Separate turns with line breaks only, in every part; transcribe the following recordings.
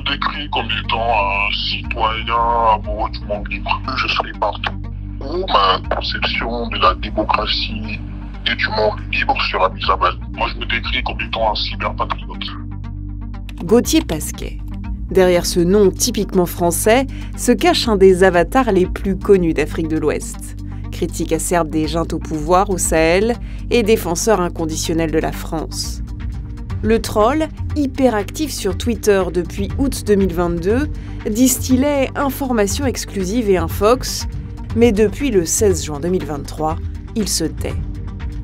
décris comme étant un citoyen amoureux du monde libre. Je serai partout où ma conception de la démocratie et du monde libre sera mise à mal. Moi, je me décris comme étant un cyberpatriote.
Gauthier Pasquet. Derrière ce nom typiquement français se cache un des avatars les plus connus d'Afrique de l'Ouest. Critique acerbe des juntes au pouvoir au Sahel et défenseur inconditionnel de la France. Le troll, hyperactif sur Twitter depuis août 2022, distillait informations exclusives et infox, mais depuis le 16 juin 2023, il se tait.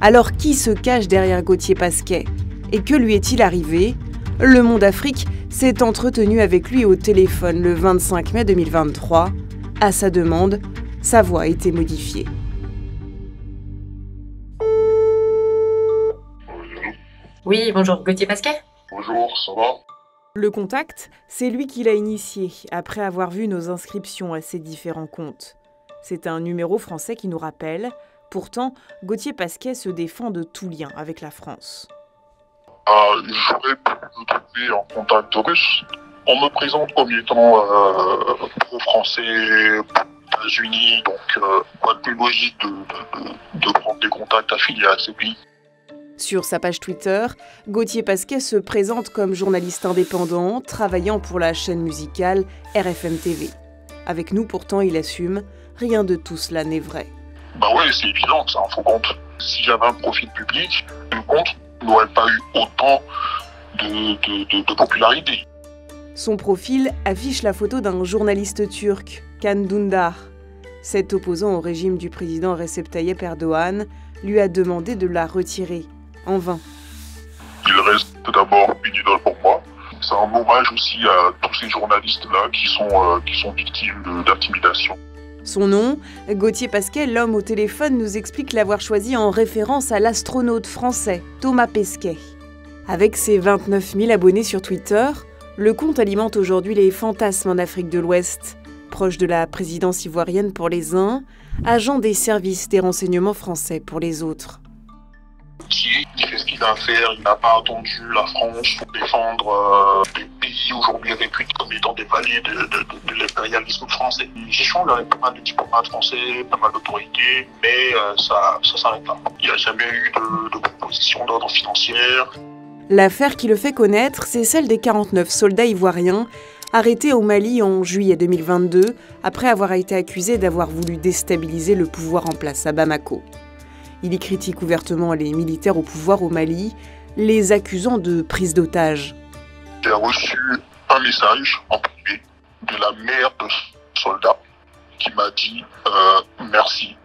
Alors qui se cache derrière Gauthier Pasquet? Et que lui est-il arrivé? Le Monde Afrique s'est entretenu avec lui au téléphone le 25 mai 2023. À sa demande, sa voix a été modifiée.
Oui, bonjour, Gauthier Pasquet.
Bonjour, ça va?
Le contact, c'est lui qui l'a initié, après avoir vu nos inscriptions à ses différents comptes. C'est un numéro français qui nous rappelle. Pourtant, Gauthier Pasquet se défend de tout lien avec la France.
J'aurais pu me trouver en contact russe. On me présente comme étant pro-français, pro-États-Unis, donc pas de plus logique de prendre des contacts affiliés à ces pays.
Sur sa page Twitter, Gauthier Pasquet se présente comme journaliste indépendant, travaillant pour la chaîne musicale RFM TV. Avec nous, pourtant, il assume, rien de tout cela n'est vrai.
Bah ouais, c'est évident que c'est un faux compte. Si j'avais un profil public, le compte n'aurait pas eu autant de popularité.
Son profil affiche la photo d'un journaliste turc, Can Dündar. Cet opposant au régime du président Recep Tayyip Erdogan lui a demandé de la retirer. En vain.
Il reste d'abord une idole pour moi. C'est un hommage aussi à tous ces journalistes-là qui sont victimes d'intimidation.
Son nom, Gauthier Pasquet, l'homme au téléphone, nous explique l'avoir choisi en référence à l'astronaute français Thomas Pesquet. Avec ses 29 000 abonnés sur Twitter, le compte alimente aujourd'hui les fantasmes en Afrique de l'Ouest. Proche de la présidence ivoirienne pour les uns, agent des services des renseignements français pour les autres.
Il fait ce qu'il a à faire, il n'a pas attendu la France pour défendre des pays aujourd'hui réputés comme étant des paliers de l'impérialisme français. J'échange avec pas mal de diplomates français, pas mal d'autorités, mais ça s'arrête là. Il n'y a jamais eu de proposition d'ordre financière.
L'affaire qui le fait connaître, c'est celle des 49 soldats ivoiriens arrêtés au Mali en juillet 2022, après avoir été accusés d'avoir voulu déstabiliser le pouvoir en place à Bamako. Il y critique ouvertement les militaires au pouvoir au Mali, les accusant de prise d'otages.
J'ai reçu un message en privé de la mère de ce soldat qui m'a dit merci.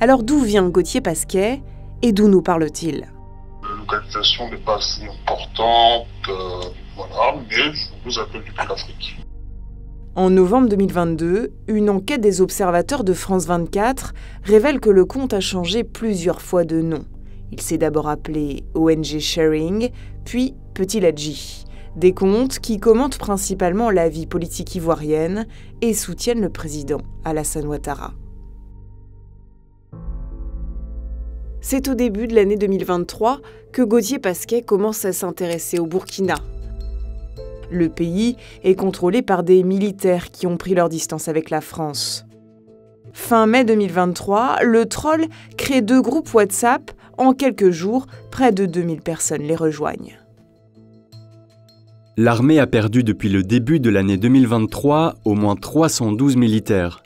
Alors d'où vient Gauthier Pasquet et d'où nous parle-t-il?
La localisation n'est pas assez importante, voilà, mais je vous appelle depuis l'Afrique.
En novembre 2022, une enquête des observateurs de France 24 révèle que le compte a changé plusieurs fois de nom. Il s'est d'abord appelé ONG Sharing, puis Petit Ladji. Des comptes qui commentent principalement la vie politique ivoirienne et soutiennent le président Alassane Ouattara. C'est au début de l'année 2023 que Gauthier Pasquet commence à s'intéresser au Burkina. Le pays est contrôlé par des militaires qui ont pris leur distance avec la France. Fin mai 2023, le troll crée 2 groupes WhatsApp. En quelques jours, près de 2000 personnes les rejoignent.
L'armée a perdu depuis le début de l'année 2023 au moins 312 militaires.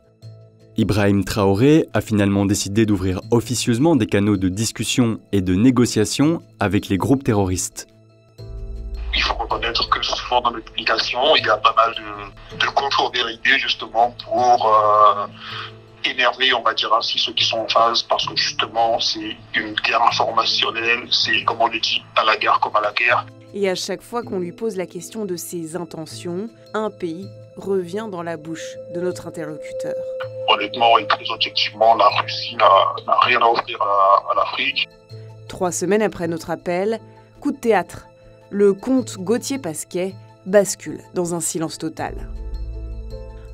Ibrahim Traoré a finalement décidé d'ouvrir officieusement des canaux de discussion et de négociation avec les groupes terroristes.
Il faut reconnaître que souvent dans les publications, il y a pas mal de contre-vérités justement pour énerver, on va dire ainsi, ceux qui sont en phase, parce que justement c'est une guerre informationnelle, c'est comme on le dit, à la guerre comme à la guerre.
Et à chaque fois qu'on lui pose la question de ses intentions, un pays revient dans la bouche de notre interlocuteur.
Honnêtement et très objectivement, la Russie n'a rien à offrir à l'Afrique.
3 semaines après notre appel, coup de théâtre. Le compte Gauthier Pasquet bascule dans un silence total.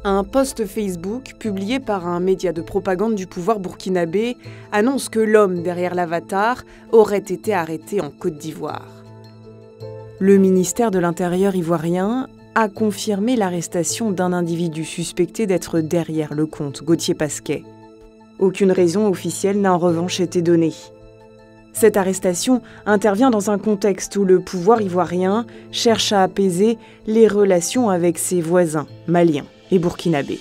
Un post Facebook publié par un média de propagande du pouvoir burkinabé annonce que l'homme derrière l'avatar aurait été arrêté en Côte d'Ivoire. Le ministère de l'Intérieur ivoirien a confirmé l'arrestation d'un individu suspecté d'être derrière le compte Gauthier Pasquet. Aucune raison officielle n'a en revanche été donnée. Cette arrestation intervient dans un contexte où le pouvoir ivoirien cherche à apaiser les relations avec ses voisins maliens et burkinabés.